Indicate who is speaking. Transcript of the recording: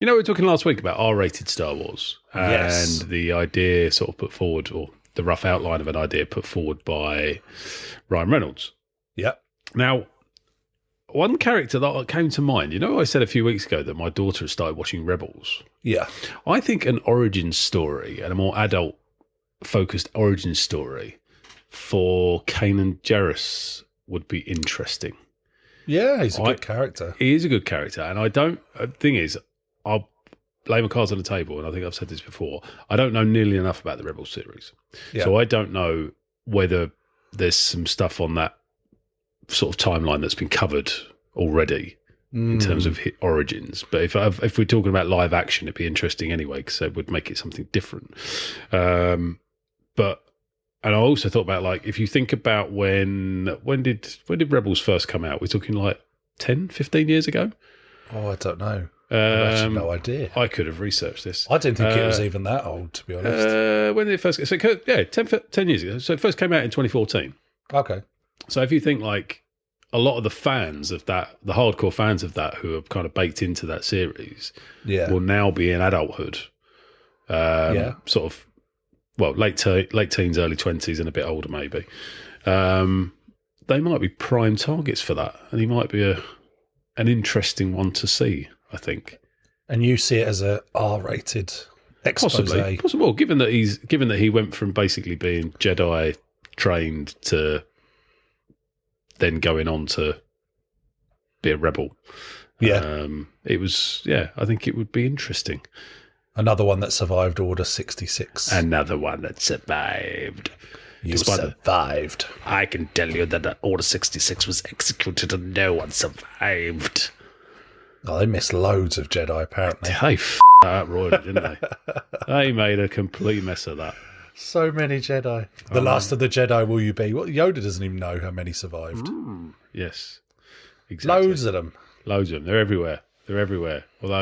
Speaker 1: You know, we were talking last week about R-rated Star Wars and
Speaker 2: Yes.
Speaker 1: the idea sort of put forward, or the rough outline of an idea put forward by Ryan Reynolds.
Speaker 2: Yep.
Speaker 1: Now, one character that came to mind, you know, I said a few weeks ago that my daughter has started watching Rebels.
Speaker 2: Yeah.
Speaker 1: I think an origin story and a more adult-focused origin story for Kanan Jarrus would be interesting.
Speaker 2: Yeah, he's a good character.
Speaker 1: He is a good character, and I don't. The thing is, I'll lay my cards on the table, and I think I've said this before. I don't know nearly enough about the Rebels series,
Speaker 2: Yeah.
Speaker 1: so I don't know whether there's some stuff on that sort of timeline that's been covered already in terms of origins. But if we're talking about live action, it'd be interesting anyway because it would make it something different. And I also thought about, like, if you think about when did Rebels first come out? We're talking like 10, 15 years ago.
Speaker 2: Oh, I don't know. I've actually no idea.
Speaker 1: I could have researched this.
Speaker 2: I didn't think it was even that old, to be honest.
Speaker 1: When did it first? So yeah, 10 years ago. So it first came out in 2014.
Speaker 2: Okay.
Speaker 1: So if you think, like, a lot of the fans of that, the hardcore fans of that, who are kind of baked into that series,
Speaker 2: Yeah.
Speaker 1: will now be in adulthood. Sort of, well, late teens, early 20s, and a bit older maybe. They might be prime targets for that, and he might be an interesting one to see, I think.
Speaker 2: And you see it as a R-rated expose.
Speaker 1: Possible. Given that he went from basically being Jedi trained to then going on to be a rebel.
Speaker 2: Yeah.
Speaker 1: It was. Yeah, I think it would be interesting.
Speaker 2: Another one that survived Order 66.
Speaker 1: Another one that survived.
Speaker 2: You
Speaker 1: Despite
Speaker 2: survived.
Speaker 1: I can tell you that Order 66 was executed and no one survived.
Speaker 2: Oh, they missed loads of Jedi, apparently.
Speaker 1: They that royally, didn't they? They made a complete mess of that.
Speaker 2: So many Jedi. The last of the Jedi will you be? Well, Yoda doesn't even know how many survived.
Speaker 1: Yes, exactly.
Speaker 2: Loads of them.
Speaker 1: Loads of them. They're everywhere. Although